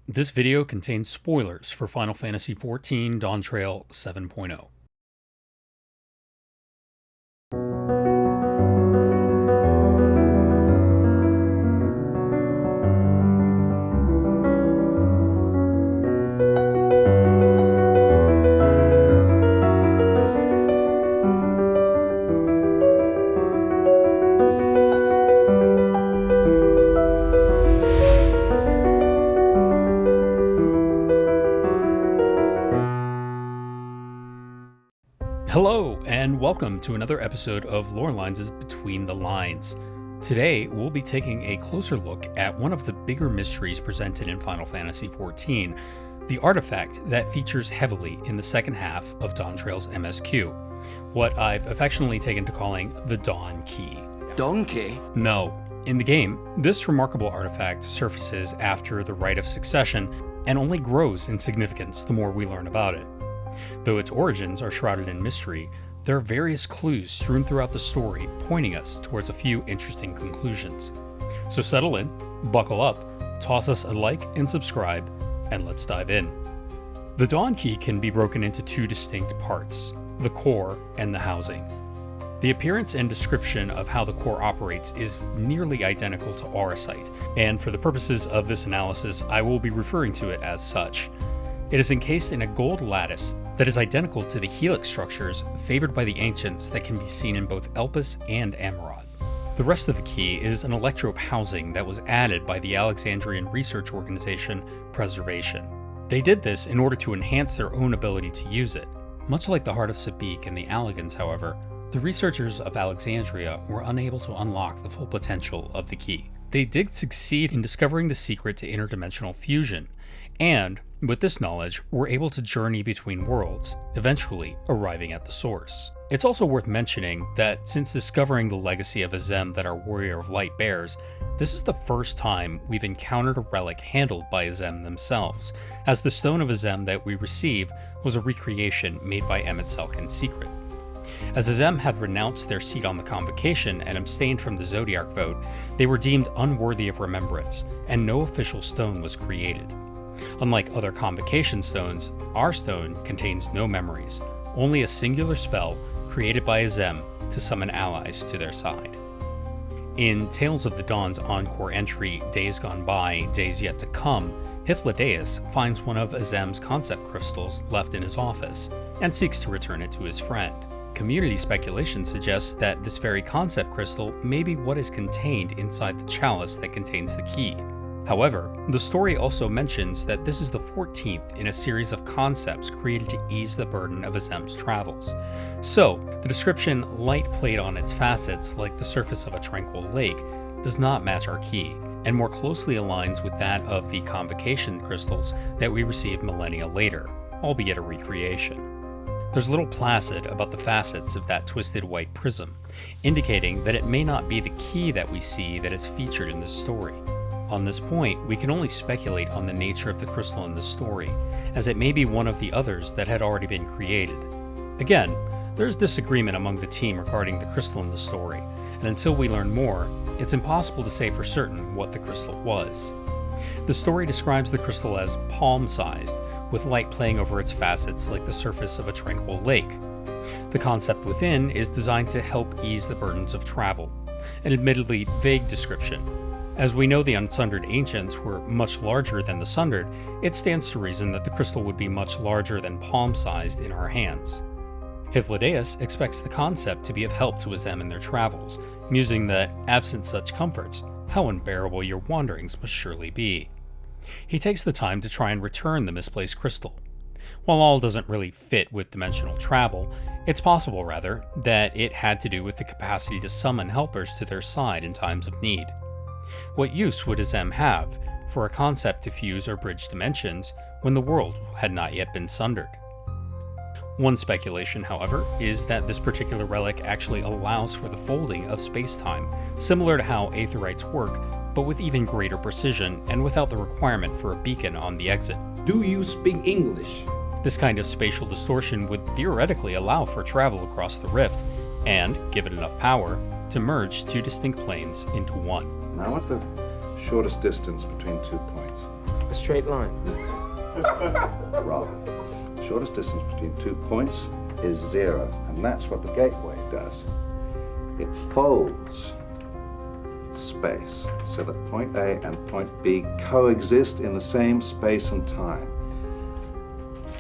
This video contains spoilers for Final Fantasy XIV Dawntrail 7.0. Hello, and welcome to another episode of LoreLines' Between the Lines. Today, we'll be taking a closer look at one of the bigger mysteries presented in Final Fantasy XIV, the artifact that features heavily in the second half of Dawntrail's MSQ, what I've affectionately taken to calling the Dawn Key. Dawn Key? No. In the game, this remarkable artifact surfaces after the Rite of Succession and only grows in significance the more we learn about it. Though its origins are shrouded in mystery, there are various clues strewn throughout the story pointing us towards a few interesting conclusions. So settle in, buckle up, toss us a like and subscribe, and let's dive in. The Dawn Key can be broken into two distinct parts, the core and the housing. The appearance and description of how the core operates is nearly identical to Auracite, and for the purposes of this analysis, I will be referring to it as such. It is encased in a gold lattice that is identical to the helix structures favored by the ancients that can be seen in both Elpis and Amarod. The rest of the key is an electrope housing that was added by the Alexandrian research organization Preservation. They did this in order to enhance their own ability to use it. Much like the Heart of Sabik and the Allagans, however, the researchers of Alexandria were unable to unlock the full potential of the key. They did succeed in discovering the secret to interdimensional fusion, and with this knowledge, we're able to journey between worlds, eventually arriving at the source. It's also worth mentioning that since discovering the legacy of Azem that our Warrior of Light bears, this is the first time we've encountered a relic handled by Azem themselves, as the Stone of Azem that we receive was a recreation made by Emet-Selch in secret. As Azem had renounced their seat on the Convocation and abstained from the Zodiac vote, they were deemed unworthy of remembrance, and no official stone was created. Unlike other Convocation stones, our stone contains no memories, only a singular spell created by Azem to summon allies to their side. In Tales of the Dawn's encore entry, Days Gone By, Days Yet to Come, Hythlodaeus finds one of Azem's concept crystals left in his office, and seeks to return it to his friend. Community speculation suggests that this very concept crystal may be what is contained inside the chalice that contains the key. However, the story also mentions that this is the 14th in a series of concepts created to ease the burden of Azem's travels. So, the description light played on its facets like the surface of a tranquil lake does not match our key, and more closely aligns with that of the Convocation crystals that we received millennia later, albeit a recreation. There's little placid about the facets of that twisted white prism, indicating that it may not be the key that we see that is featured in this story. On this point, we can only speculate on the nature of the crystal in this story, as it may be one of the others that had already been created. Again, there's disagreement among the team regarding the crystal in the story, and until we learn more, it's impossible to say for certain what the crystal was. The story describes the crystal as palm-sized, with light playing over its facets like the surface of a tranquil lake. The concept within is designed to help ease the burdens of travel, an admittedly vague description. As we know the Unsundered Ancients were much larger than the Sundered, it stands to reason that the crystal would be much larger than palm-sized in our hands. Hythlodaeus expects the concept to be of help to Azem in their travels, musing that, absent such comforts, how unbearable your wanderings must surely be. He takes the time to try and return the misplaced crystal. While all doesn't really fit with dimensional travel, it's possible, rather, that it had to do with the capacity to summon helpers to their side in times of need. What use would Azem have for a concept to fuse or bridge dimensions when the world had not yet been sundered? One speculation, however, is that this particular relic actually allows for the folding of space-time, similar to how aetherites work, but with even greater precision and without the requirement for a beacon on the exit. Do you speak English? This kind of spatial distortion would theoretically allow for travel across the rift, and, given enough power, to merge two distinct planes into one. Now, what's the shortest distance between 2 points? straight line. Wrong. The shortest distance between 2 points is 0, and that's what the gateway does. It folds space so that point A and point B coexist in the same space and time.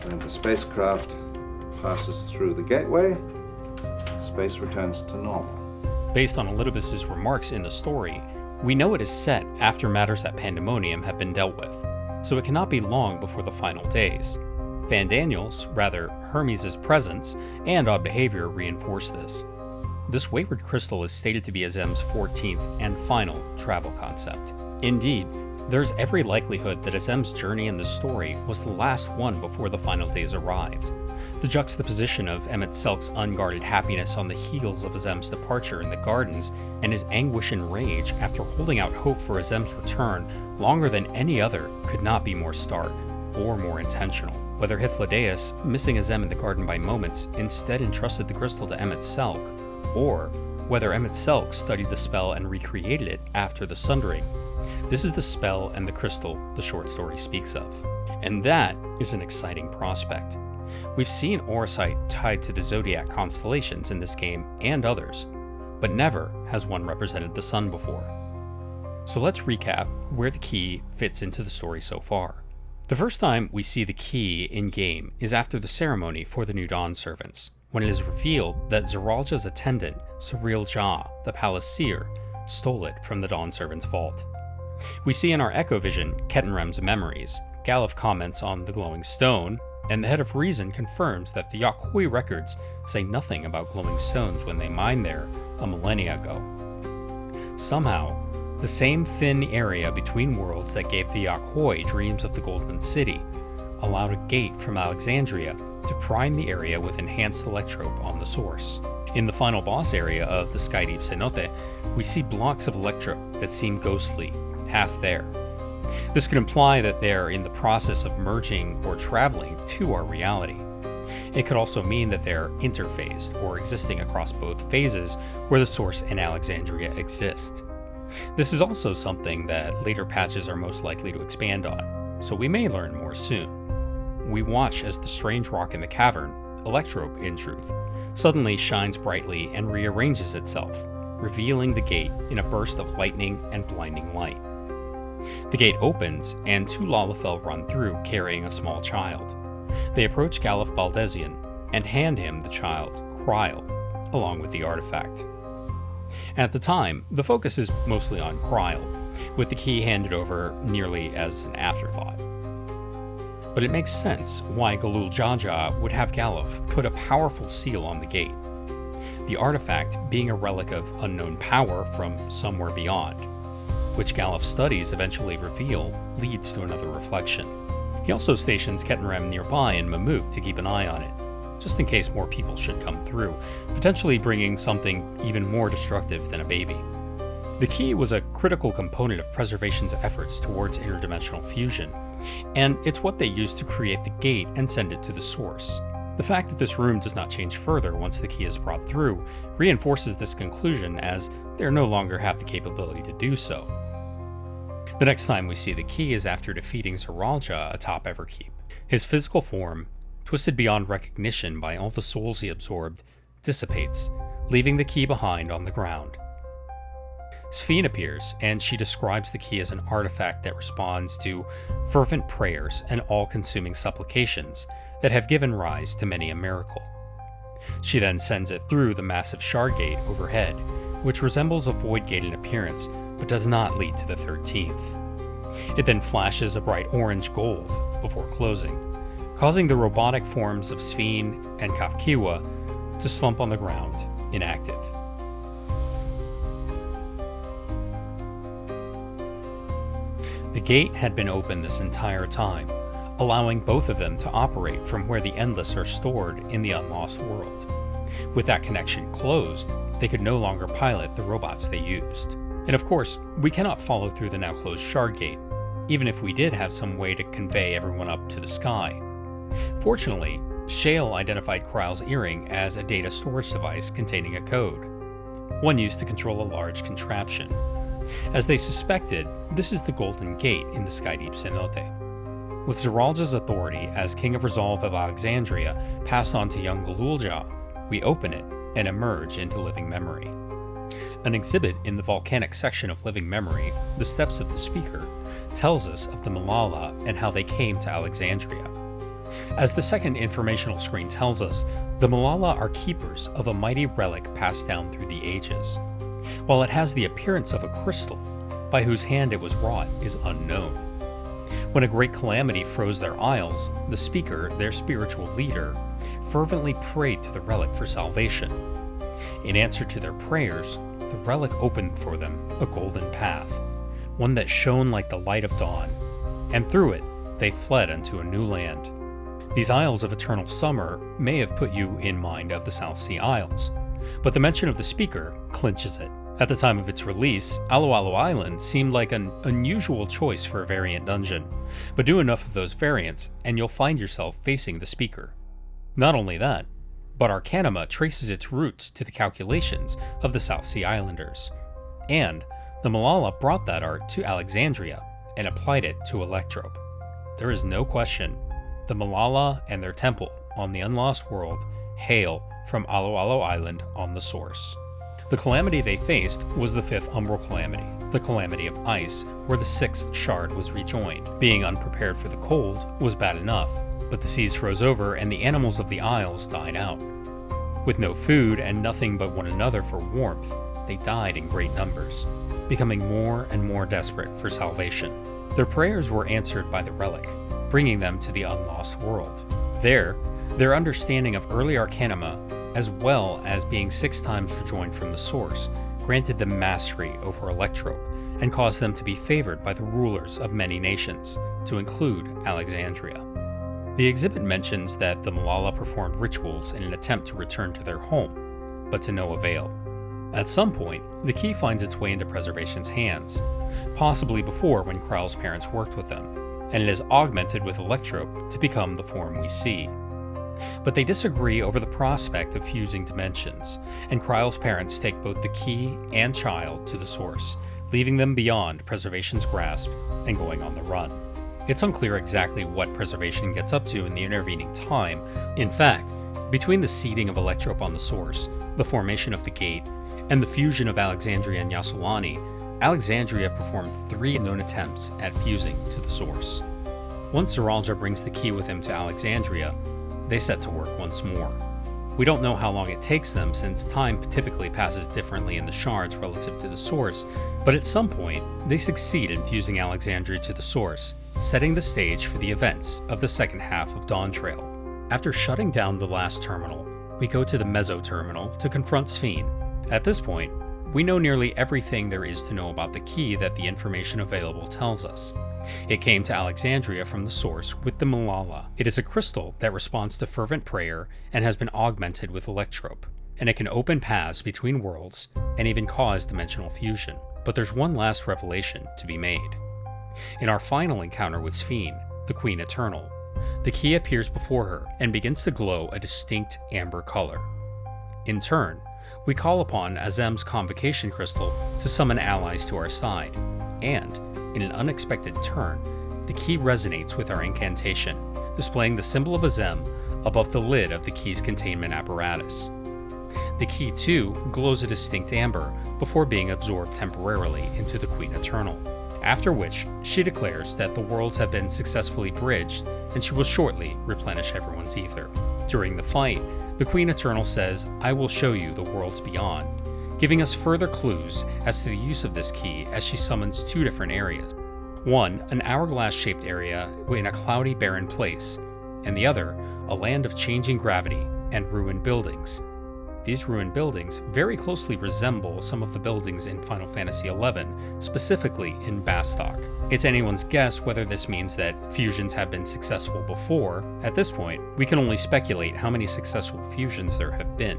When the spacecraft passes through the gateway, space returns to normal. Based on Elidibus's remarks in the story, we know it is set after matters at Pandemonium have been dealt with, so it cannot be long before the final days. Daniel's, rather Hermes' presence and odd behavior reinforce this. This wayward crystal is stated to be Azem's 14th and final travel concept. Indeed, there's every likelihood that Azem's journey in this story was the last one before the final days arrived. The juxtaposition of Emet-Selch's unguarded happiness on the heels of Azem's departure in the gardens and his anguish and rage after holding out hope for Azem's return longer than any other could not be more stark or more intentional. Whether Hythlodaeus, missing Azem in the garden by moments, instead entrusted the crystal to Emet-Selch, or whether Emet-Selch studied the spell and recreated it after the Sundering. This is the spell and the crystal the short story speaks of. And that is an exciting prospect. We've seen Orosite tied to the zodiac constellations in this game and others, but never has one represented the sun before. So let's recap where the key fits into the story so far. The first time we see the key in-game is after the ceremony for the New Dawn servants, when it is revealed that Zeralja's attendant, Surreal Jah, the palace seer, stole it from the Dawn servants' vault. We see in our Echo Vision Ketenrem's memories. Galuf comments on the glowing stone, and the Head of Reason confirms that the Yakhoi records say nothing about glowing stones when they mined there a millennia ago. Somehow, the same thin area between worlds that gave the Yakhoi dreams of the Golden City allowed a gate from Alexandria to prime the area with enhanced electrope on the source. In the final boss area of the Skydeep Cenote, we see blocks of electrope that seem ghostly, half there. This could imply that they're in the process of merging or traveling to our reality. It could also mean that they're interphased or existing across both phases where the source and Alexandria exist. This is also something that later patches are most likely to expand on, so we may learn more soon. We watch as the strange rock in the cavern, Electrope in truth, suddenly shines brightly and rearranges itself, revealing the gate in a burst of lightning and blinding light. The gate opens, and 2 Lalafell run through carrying a small child. They approach Galuf Baldesion and hand him the child, Grail, along with the artifact. At the time, the focus is mostly on Grail, with the key handed over nearly as an afterthought. But it makes sense why Galul Jaja would have Galuf put a powerful seal on the gate, the artifact being a relic of unknown power from somewhere beyond, which Galuf's studies eventually reveal leads to another reflection. He also stations Ketenrem nearby in Mamuk to keep an eye on it, just in case more people should come through, potentially bringing something even more destructive than a baby. The key was a critical component of Preservation's efforts towards interdimensional fusion, and it's what they used to create the gate and send it to the source. The fact that this room does not change further once the key is brought through reinforces this conclusion, as they no longer have the capability to do so. The next time we see the key is after defeating Zeralja atop Everkeep. His physical form, twisted beyond recognition by all the souls he absorbed, dissipates, leaving the key behind on the ground. Sphene appears, and she describes the key as an artifact that responds to fervent prayers and all-consuming supplications that have given rise to many a miracle. She then sends it through the massive shard gate overhead, which resembles a void gate in appearance, but does not lead to the 13th. It then flashes a bright orange gold before closing, causing the robotic forms of Sphene and Kafkiwa to slump on the ground, inactive. The gate had been open this entire time, allowing both of them to operate from where the Endless are stored in the Unlost world. With that connection closed, they could no longer pilot the robots they used. And of course, we cannot follow through the now closed shard gate, even if we did have some way to convey everyone up to the sky. Fortunately, Shale identified Grail's earring as a data storage device containing a code, one used to control a large contraption. As they suspected, this is the Golden Gate in the Skydeep Cenote. With Zeralja's authority as King of Resolve of Alexandria passed on to young Galulja, we open it and emerge into living memory. An exhibit in the volcanic section of Living Memory, The Steps of the Speaker, tells us of the Malala and how they came to Alexandria. As the second informational screen tells us, the Malala are keepers of a mighty relic passed down through the ages. While it has the appearance of a crystal, by whose hand it was wrought is unknown. When a great calamity froze their isles, the speaker, their spiritual leader, fervently prayed to the relic for salvation. In answer to their prayers, the relic opened for them a golden path, one that shone like the light of dawn, and through it they fled unto a new land. These Isles of Eternal Summer may have put you in mind of the South Sea Isles, but the mention of the speaker clinches it. At the time of its release, Alo Alo Island seemed like an unusual choice for a variant dungeon, but do enough of those variants and you'll find yourself facing the speaker. Not only that, but Arcanima traces its roots to the calculations of the South Sea Islanders, and the Malala brought that art to Alexandria and applied it to Electrope. There is no question, the Malala and their temple on the Unlost World hail from Alo Alo Island on the Source. The calamity they faced was the fifth Umbral Calamity, the Calamity of Ice, where the sixth shard was rejoined. Being unprepared for the cold was bad enough, but the seas froze over and the animals of the Isles died out. With no food and nothing but one another for warmth, they died in great numbers, becoming more and more desperate for salvation. Their prayers were answered by the relic, bringing them to the Unlost World. There, their understanding of early Arcanima, as well as being 6 times rejoined from the Source, granted them mastery over Electrope and caused them to be favored by the rulers of many nations, to include Alexandria. The exhibit mentions that the Malala performed rituals in an attempt to return to their home, but to no avail. At some point, the key finds its way into Preservation's hands, possibly before when Kryl's parents worked with them, and it is augmented with Electrope to become the form we see. But they disagree over the prospect of fusing dimensions, and Kryl's parents take both the key and child to the Source, leaving them beyond Preservation's grasp and going on the run. It's unclear exactly what Preservation gets up to in the intervening time. In fact, between the seeding of Electrope on the Source, the formation of the Gate, and the fusion of Alexandria and Yassolani, Alexandria performed 3 known attempts at fusing to the Source. Once Zeralja brings the key with him to Alexandria, they set to work once more. We don't know how long it takes them, since time typically passes differently in the shards relative to the Source, but at some point, they succeed in fusing Alexandria to the Source, setting the stage for the events of the second half of Dawntrail. After shutting down the last terminal, we go to the Meso Terminal to confront Sphene. At this point, we know nearly everything there is to know about the key that the information available tells us. It came to Alexandria from the Source with the Malala. It is a crystal that responds to fervent prayer and has been augmented with Electrope, and it can open paths between worlds and even cause dimensional fusion. But there's one last revelation to be made. In our final encounter with Sphene, the Queen Eternal, the key appears before her and begins to glow a distinct amber color. In turn, we call upon Azem's Convocation Crystal to summon allies to our side, and, in an unexpected turn, the key resonates with our incantation, displaying the symbol of Azem above the lid of the key's containment apparatus. The key, too, glows a distinct amber before being absorbed temporarily into the Queen Eternal, after which she declares that the worlds have been successfully bridged and she will shortly replenish everyone's ether. During the fight, the Queen Eternal says, "I will show you the worlds beyond," giving us further clues as to the use of this key as she summons 2 different areas. One, an hourglass-shaped area in a cloudy, barren place, and the other, a land of changing gravity and ruined buildings. These ruined buildings very closely resemble some of the buildings in Final Fantasy XI, specifically in Bastok. It's anyone's guess whether this means that fusions have been successful before. At this point, we can only speculate how many successful fusions there have been.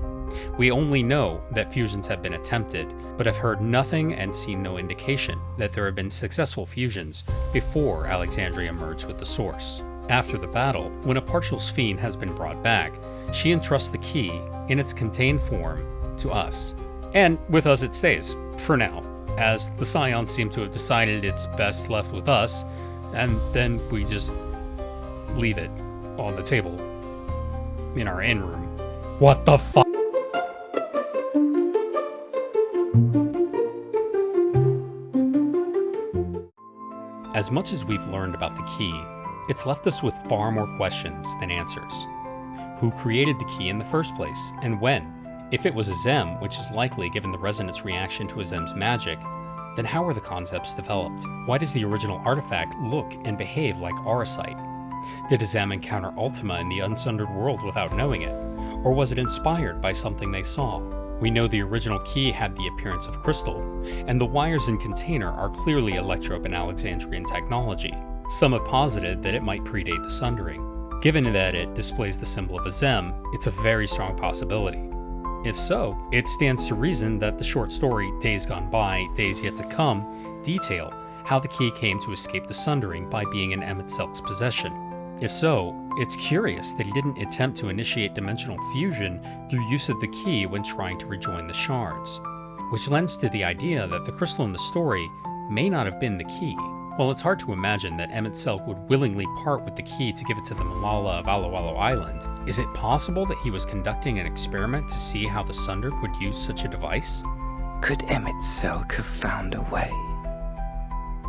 We only know that fusions have been attempted, but have heard nothing and seen no indication that there have been successful fusions before Alexandria merged with the Source. After the battle, when a partial Sphene has been brought back, she entrusts the key, in its contained form, to us. And with us it stays, for now, as the Scions seem to have decided it's best left with us, and then we just leave it on the table in our inn room. What the fuck? As much as we've learned about the key, it's left us with far more questions than answers. Who created the key in the first place, and when? If it was Azem, which is likely given the resonance reaction to Azem's magic, then how were the concepts developed? Why does the original artifact look and behave like auracite? Did Azem encounter Ultima in the unsundered world without knowing it? Or was it inspired by something they saw? We know the original key had the appearance of crystal, and the wires and container are clearly Electrope and Alexandrian technology. Some have posited that it might predate the sundering. Given that it displays the symbol of Azem, it's a very strong possibility. If so, it stands to reason that the short story Days Gone By, Days Yet to Come detail how the key came to escape the sundering by being in Emet-Selch's possession. If so, it's curious that he didn't attempt to initiate dimensional fusion through use of the key when trying to rejoin the shards, which lends to the idea that the crystal in the story may not have been the key. While it's hard to imagine that Emet-Selch would willingly part with the key to give it to the Malala of Alo Alo Island, is it possible that he was conducting an experiment to see how the Sundered would use such a device? Could Emet-Selch have found a way?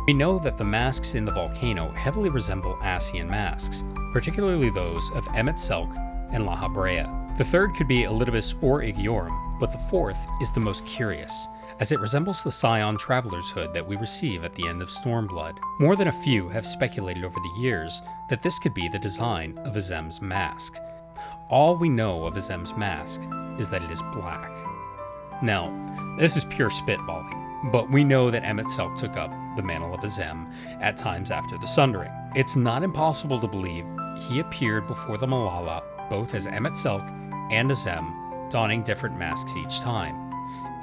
We know that the masks in the volcano heavily resemble Ascian masks, particularly those of Emet-Selch and La Habrea. The third could be Elidibus or Igiorum, but the fourth is the most curious, as it resembles the Scion Traveler's Hood that we receive at the end of Stormblood. More than a few have speculated over the years that this could be the design of Azem's mask. All we know of Azem's mask is that it is black. Now, this is pure spitballing, but we know that Emet-Selch took up the mantle of Azem at times after the Sundering. It's not impossible to believe he appeared before the Malala both as Emet-Selch and Azem, donning different masks each time,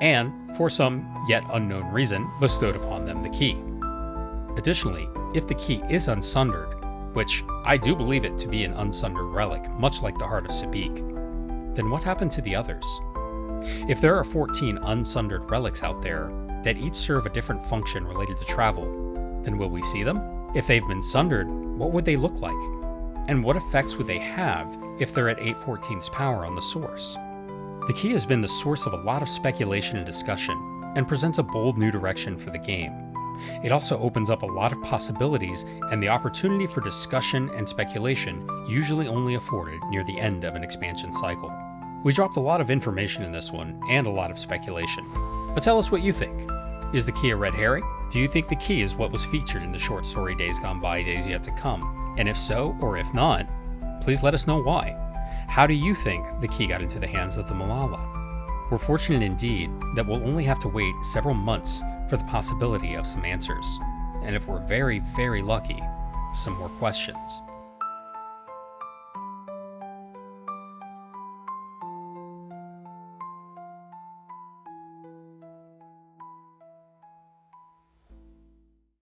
and, for some yet unknown reason, bestowed upon them the key. Additionally, if the key is unsundered, which I do believe it to be an unsundered relic, much like the Heart of Sabik, then what happened to the others? If there are 14 unsundered relics out there that each serve a different function related to travel, then will we see them? If they've been sundered, what would they look like? And what effects would they have if they're at 814's power on the source? The key has been the source of a lot of speculation and discussion, and presents a bold new direction for the game. It also opens up a lot of possibilities and the opportunity for discussion and speculation usually only afforded near the end of an expansion cycle. We dropped a lot of information in this one, and a lot of speculation. But tell us what you think. Is the key a red herring? Do you think the key is what was featured in the short story Days Gone By, Days Yet to Come? And if so, or if not, please let us know why. How do you think the key got into the hands of the Malala? We're fortunate indeed that we'll only have to wait several months for the possibility of some answers. And if we're very, very lucky, some more questions.